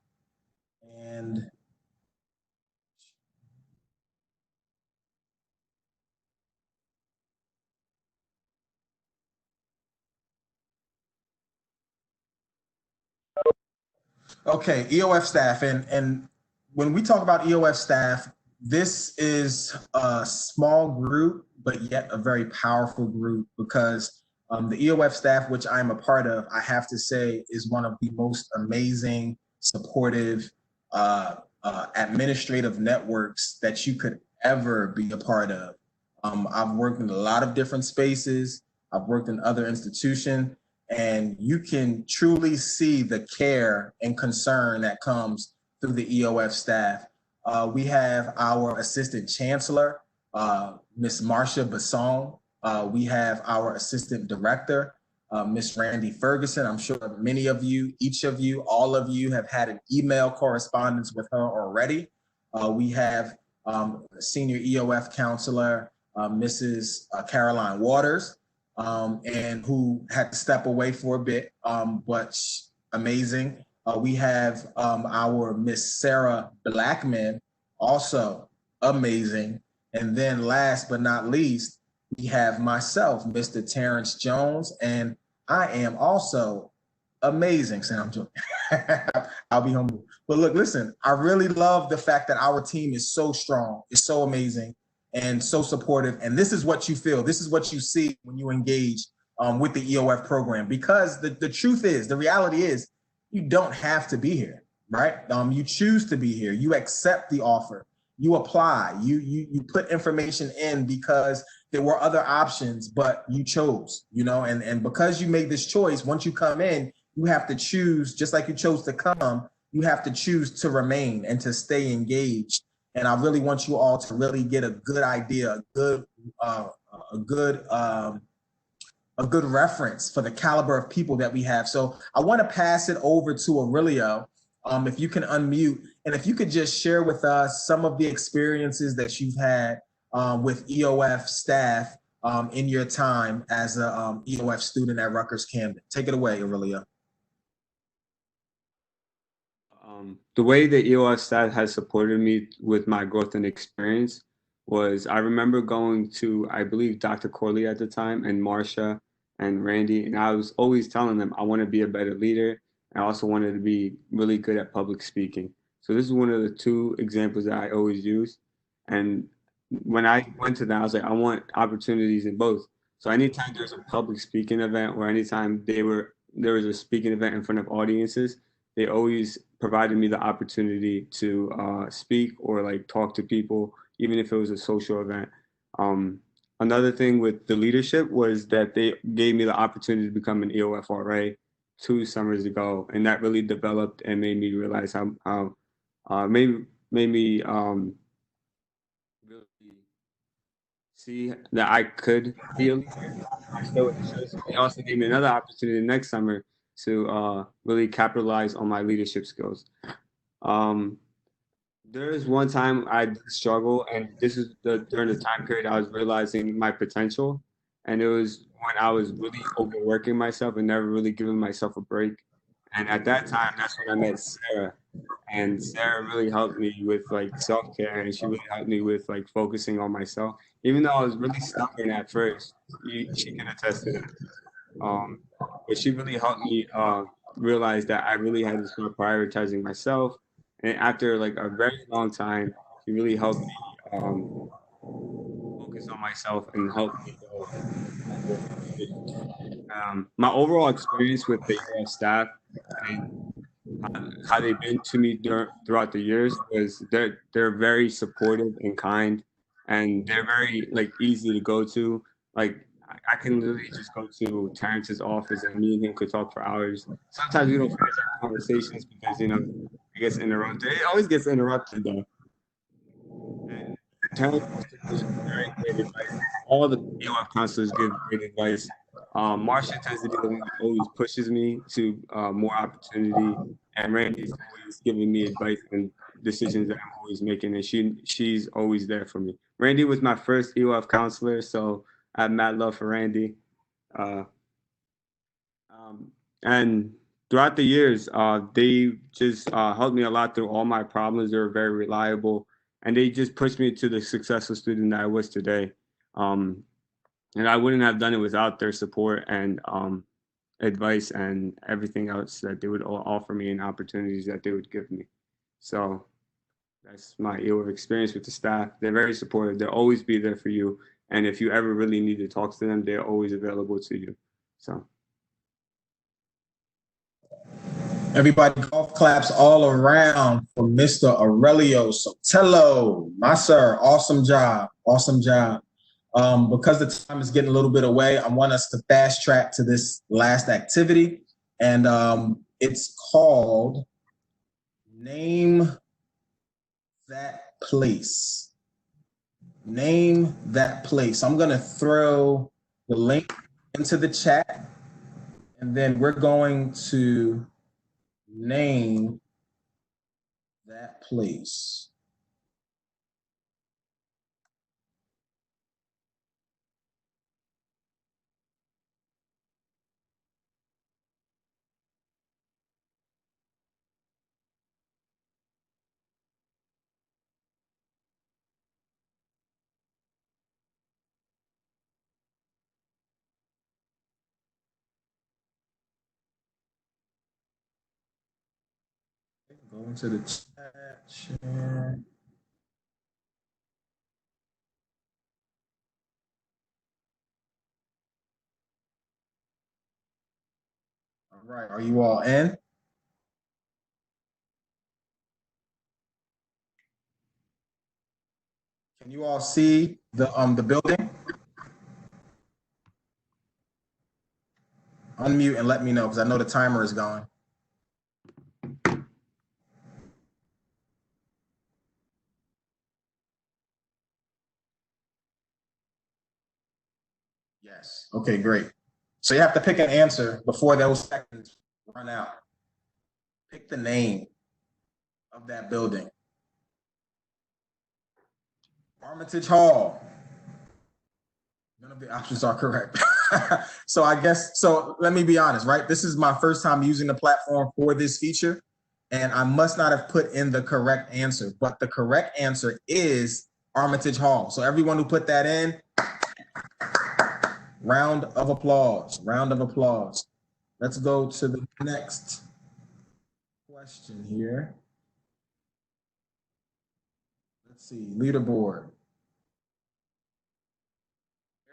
And okay, EOF staff. And when we talk about EOF staff, this is a small group, but yet a very powerful group because the EOF staff, which I'm a part of, I have to say is one of the most amazing, supportive administrative networks that you could ever be a part of. I've worked in a lot of different spaces. I've worked in other institutions, and you can truly see the care and concern that comes through the EOF staff. We have our assistant chancellor, Ms. Marcia Basson. We have our assistant director, Ms. Randy Ferguson. I'm sure many of you, each of you, all of you have had an email correspondence with her already. We have senior EOF counselor, Mrs. Caroline Waters, and who had to step away for a bit, but amazing. We have our Miss Sarah Blackman, also amazing. And then last but not least, we have myself, Mr. Terrence Jones, and I am also amazing. Sam, I'll be humble. But look, listen, I really love the fact that our team is so strong, it's so amazing, and so supportive. And this is what you feel. This is what you see when you engage with the EOF program, because the truth is, the reality is, you don't have to be here, right? You choose to be here. You accept the offer. You apply. You put information in because there were other options, but you chose, and because you made this choice, once you come in, you have to choose, just like you chose to come, you have to choose to remain and to stay engaged. And I really want you all to really get a good idea, uh, a good a good reference for the caliber of people that we have. So I want to pass it over to Aurelio. If you can unmute, and if you could just share with us some of the experiences that you've had with EOF staff in your time as a EOF student at Rutgers-Camden. Take it away, Aurelio. The way the EOF staff has supported me with my growth and experience was, I remember going to, I believe, Dr. Corley at the time, and Marsha and Randy, and I was always telling them I want to be a better leader. I also wanted to be really good at public speaking. So this is one of the two examples that I always use. And when I went to that, I was like, I want opportunities in both. So anytime there's a public speaking event, or anytime there was a speaking event in front of audiences, they always provided me the opportunity to speak or like talk to people, even if it was a social event. Another thing with the leadership was that they gave me the opportunity to become an EOF RA 2 summers ago, and that really developed and made me realize how made me really see that I could be a leader. So it also gave me another opportunity next summer to really capitalize on my leadership skills. There is one time I did struggle, and this is during the time period I was realizing my potential, and it was when I was really overworking myself and never really giving myself a break. And at that time, that's when I met Sarah, and Sarah really helped me with like self-care, and she really helped me with like focusing on myself. Even though I was really stubborn at first, she can attest to that. But she really helped me realize that I really had to start prioritizing myself. And after like a very long time, she really helped me focus on myself and help me go. My overall experience with the EF staff and how they've been to me throughout the years was they're very supportive and kind, and they're very like easy to go to. Like I can literally just go to Terrence's office and me and him could talk for hours. Sometimes we don't finish our conversations because it gets interrupted. It always gets interrupted though. And Terrence gives very great advice. All the EOF counselors give great advice. Marsha tends to be the one that always pushes me to more opportunity, and Randy's always giving me advice and decisions that I'm always making, and she's always there for me. Randy was my first EOF counselor, so I have mad love for Randy. Uh, and throughout the years, they just helped me a lot through all my problems. They were very reliable, and they just pushed me to the successful student that I was today. And I wouldn't have done it without their support and advice and everything else that they would offer me and opportunities that they would give me. So that's my EOF experience with the staff. They're very supportive. They'll always be there for you. And if you ever really need to talk to them, they're always available to you. So. Everybody, golf claps all around for Mr. Aurelio Sotelo. My sir, awesome job. Awesome job. Because the time is getting a little bit away, I want us to fast track to this last activity. And it's called Name That Place. Name that place. I'm going to throw the link into the chat, and then we're going to name that place. Go into the chat. right, are you all in? Can you all see the building? Unmute and let me know because I know the timer is going. Yes. Okay, great. So you have to pick an answer before those seconds run out. Pick the name of that building. Armitage Hall. None of the options are correct. So I guess, so let me be honest, right? This is my first time using the platform for this feature, and I must not have put in the correct answer, but the correct answer is Armitage Hall. So everyone who put that in, round of applause, round of applause. Let's go to the next question here. Let's see, leaderboard.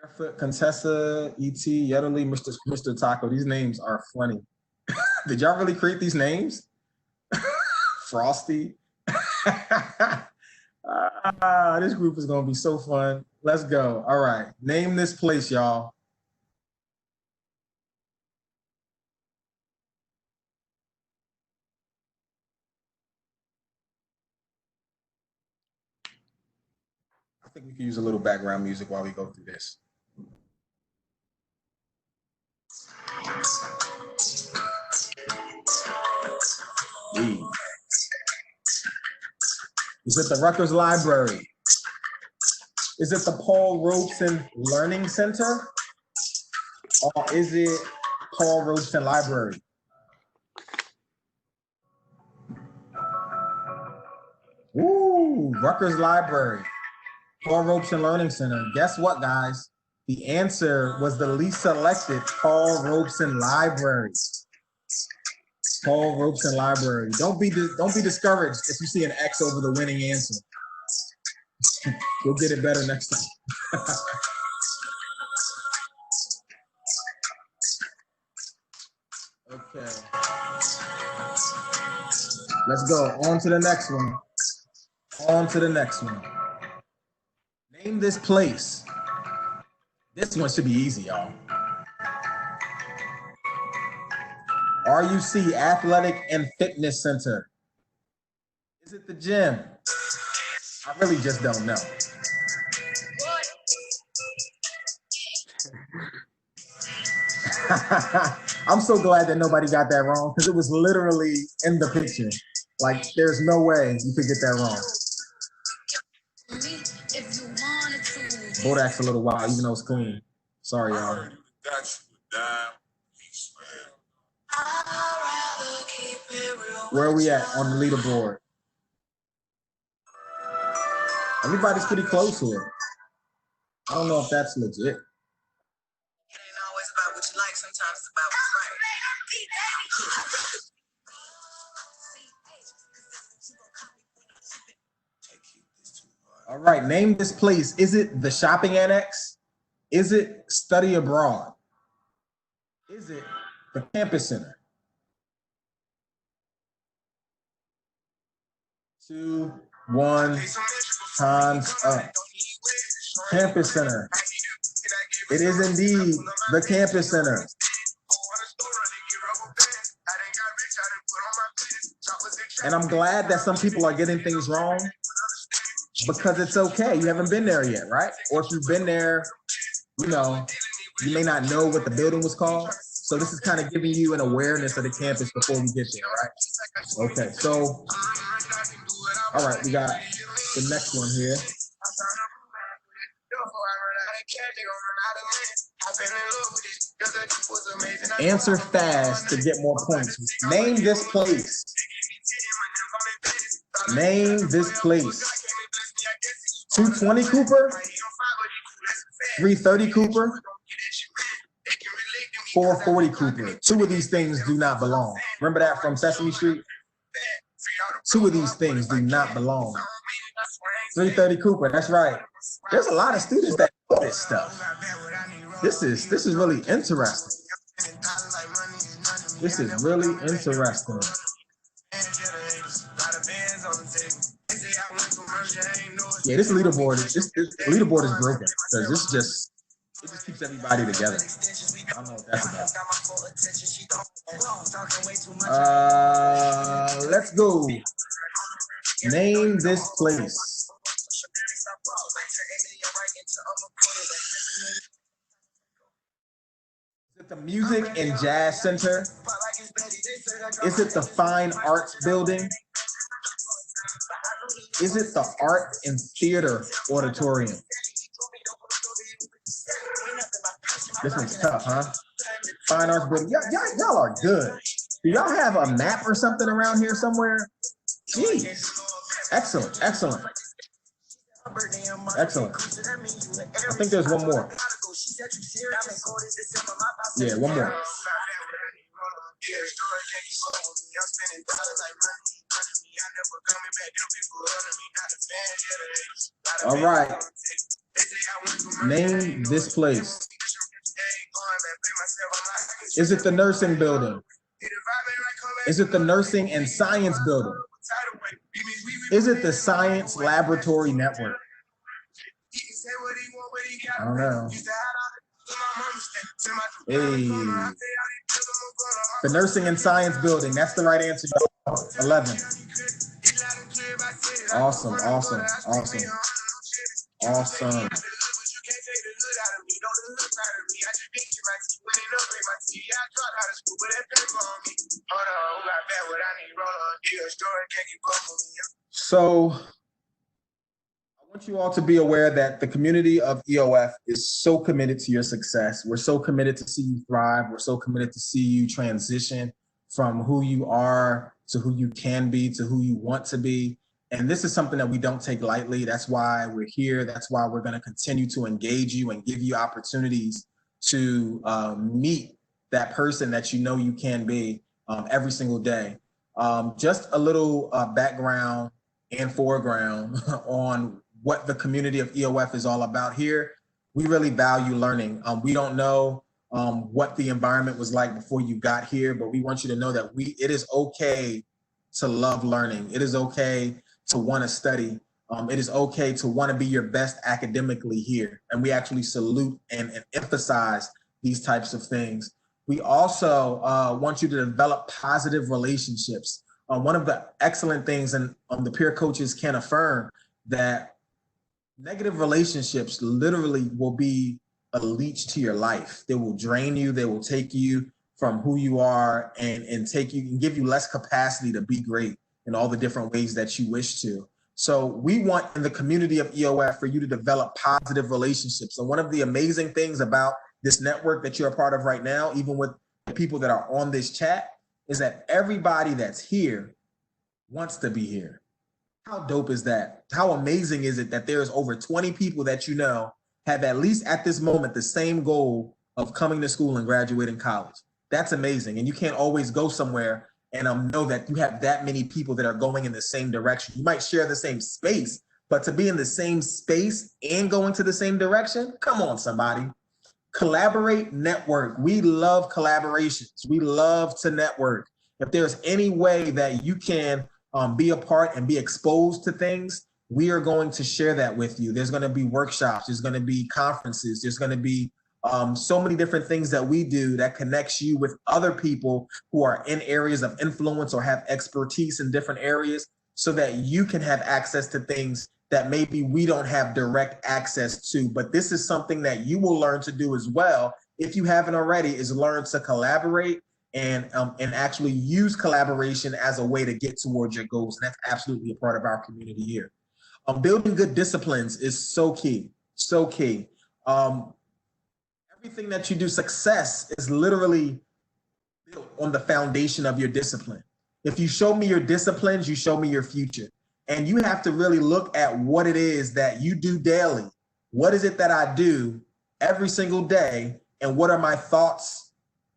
Barefoot, Contessa, E.T., Yetterly, Mr. Taco. These names are funny. Did y'all really create these names? Frosty. This group is gonna be so fun. Let's go. All right, name this place, y'all. I think we can use a little background music while we go through this. Is it the Rutgers Library? Is it the Paul Robeson Learning Center? Or is it Paul Robeson Library? Ooh, Rutgers Library, Paul Robeson Learning Center. Guess what, guys? The answer was the least selected, Paul Robeson Library. Paul Robeson Library. Don't be discouraged if you see an X over the winning answer. You'll get it better next time. Okay. Let's go on to the next one. On to the next one. Name this place. This one should be easy, y'all. RUC, Athletic and Fitness Center. Is it the gym? I really just don't know. I'm so glad that nobody got that wrong because it was literally in the picture. Like, there's no way you could get that wrong. Bodak's a little wild, even though it's clean. Sorry, y'all. Where are we at on the leaderboard? Everybody's pretty close here. I don't know if that's legit. It ain't always about what you like, sometimes it's about what's right. All right, name this place. Is it the shopping annex? Is it study abroad? Is it the campus center? 2, 1, time's up. Campus center. It is indeed the campus center. And I'm glad that some people are getting things wrong because it's okay. You haven't been there yet, right? Or if you've been there, you know, you may not know what the building was called. So this is kind of giving you an awareness of the campus before we get there, right? Okay, so, all right, we got the next one here. Answer fast to get more points. Name this place. Name this place. 220 Cooper, 330 Cooper, 440 Cooper. Two of these things do not belong. Remember that from Sesame Street? Two of these things do not belong. 330 Cooper, that's right. There's a lot of students that know this stuff. This is really interesting. This is really interesting. Yeah, this leaderboard is this leaderboard is broken because it just keeps everybody together. I don't know what that's about. Let's go. Name this place. Is it the Music and Jazz Center? Is it the Fine Arts Building? Is it the Art and Theater Auditorium? This one's tough, huh? Fine Arts Building. Y'all are good. Do y'all have a map or something around here somewhere? Jeez. Excellent, excellent. Excellent. I think there's one more. Yeah, one more. All right. Name this place. Is it the nursing building? Is it the nursing and science building? Is it the science laboratory network? I don't know. Hey. The nursing and science building. That's the right answer. 11. Awesome, awesome, awesome. Awesome. So I want you all to be aware that the community of EOF is so committed to your success. We're so committed to see you thrive. We're so committed to see you transition from who you are to who you can be to who you want to be. And this is something that we don't take lightly. That's why we're here. That's why we're going to continue to engage you and give you opportunities to meet that person that you know you can be every single day. Just a little background and foreground on what the community of EOF is all about here. We really value learning. We don't know what the environment was like before you got here, but we want you to know that it is okay to love learning. It is okay to want to study. It is okay to want to be your best academically here. And we actually salute and emphasize these types of things. We also want you to develop positive relationships. One of the excellent things, and the peer coaches can affirm, that negative relationships literally will be a leech to your life. They will drain you. They will take you from who you are and take you and give you less capacity to be great in all the different ways that you wish to. So we want in the community of EOF for you to develop positive relationships. And one of the amazing things about this network that you're a part of right now, even with the people that are on this chat, is that everybody that's here wants to be here. How dope is that? How amazing is it that there's over 20 people that you know have at least at this moment the same goal of coming to school and graduating college? That's amazing. And you can't always go somewhere and know that you have that many people that are going in the same direction. You might share the same space, but to be in the same space and going to the same direction, come on, somebody. Collaborate, network. We love collaborations. We love to network. If there's any way that you can be a part and be exposed to things, we are going to share that with you. There's going to be workshops. There's going to be conferences. There's going to be so many different things that we do that connects you with other people who are in areas of influence or have expertise in different areas so that you can have access to things that maybe we don't have direct access to. But this is something that you will learn to do as well, if you haven't already, is learn to collaborate and actually use collaboration as a way to get towards your goals. And that's absolutely a part of our community here. Building good disciplines is so key, so key. Everything that you do, success is literally built on the foundation of your discipline. If you show me your disciplines, you show me your future. And you have to really look at what it is that you do daily. What is it that I do every single day? And what are my thoughts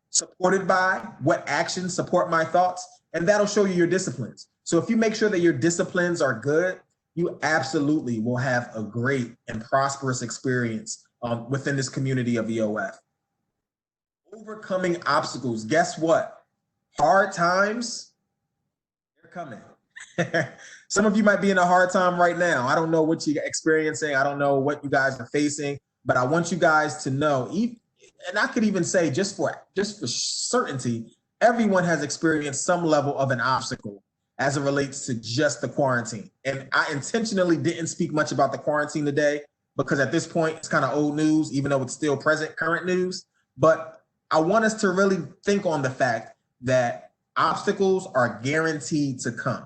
supported by? What actions support my thoughts? And that'll show you your disciplines. So if you make sure that your disciplines are good, you absolutely will have a great and prosperous experience within this community of EOF. Overcoming obstacles. Guess what? hard times, they're coming. Some of you might be in a hard time right now. I don't know what you're experiencing. I don't know what you guys are facing, but I want you guys to know, and I could even say just for certainty, everyone has experienced some level of an obstacle as it relates to just the quarantine. And I intentionally didn't speak much about the quarantine today because at this point it's kind of old news, even though it's still present current news. But I want us to really think on the fact that obstacles are guaranteed to come.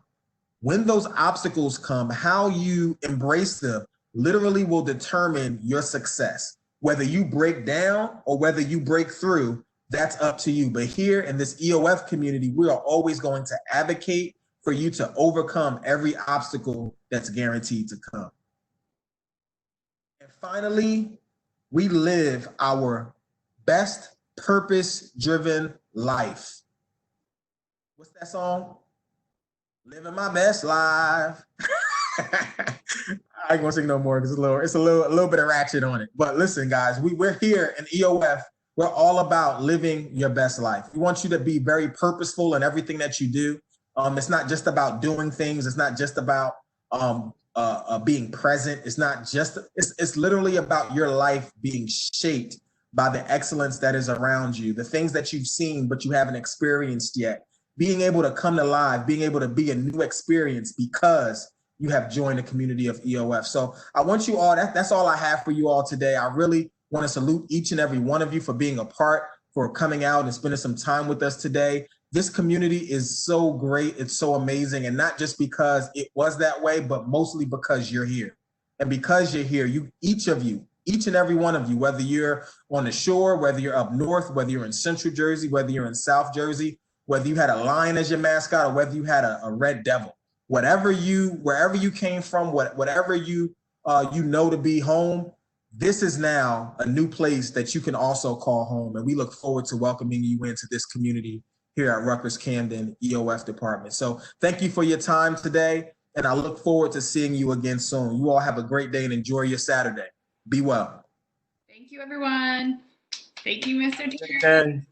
When those obstacles come, how you embrace them literally will determine your success. Whether you break down or whether you break through, that's up to you. But here in this EOF community, we are always going to advocate for you to overcome every obstacle that's guaranteed to come. And finally, we live our best purpose-driven life. What's that song? Living my best life. I ain't gonna sing no more because it's a little bit of ratchet on it. But listen, guys, we're here in EOF. We're all about living your best life. We want you to be very purposeful in everything that you do. It's not just about doing things. It's not just about being present. It's not just. It's literally about your life being shaped by the excellence that is around you, the things that you've seen but you haven't experienced yet. Being able to come to life, being able to be a new experience because you have joined the community of EOF. So I want you all, that's all I have for you all today. I really want to salute each and every one of you for being a part, for coming out and spending some time with us today. This community is so great. It's so amazing. And not just because it was that way, but mostly because you're here. And because you're here, each and every one of you, whether you're on the shore, whether you're up north, whether you're in Central Jersey, whether you're in South Jersey, whether you had a lion as your mascot or whether you had a red devil, wherever you came from, whatever you know to be home, this is now a new place that you can also call home. And we look forward to welcoming you into this community here at Rutgers-Camden EOF department. So thank you for your time today. And I look forward to seeing you again soon. You all have a great day and enjoy your Saturday. Be well. Thank you, everyone. Thank you, Mr. Teacher.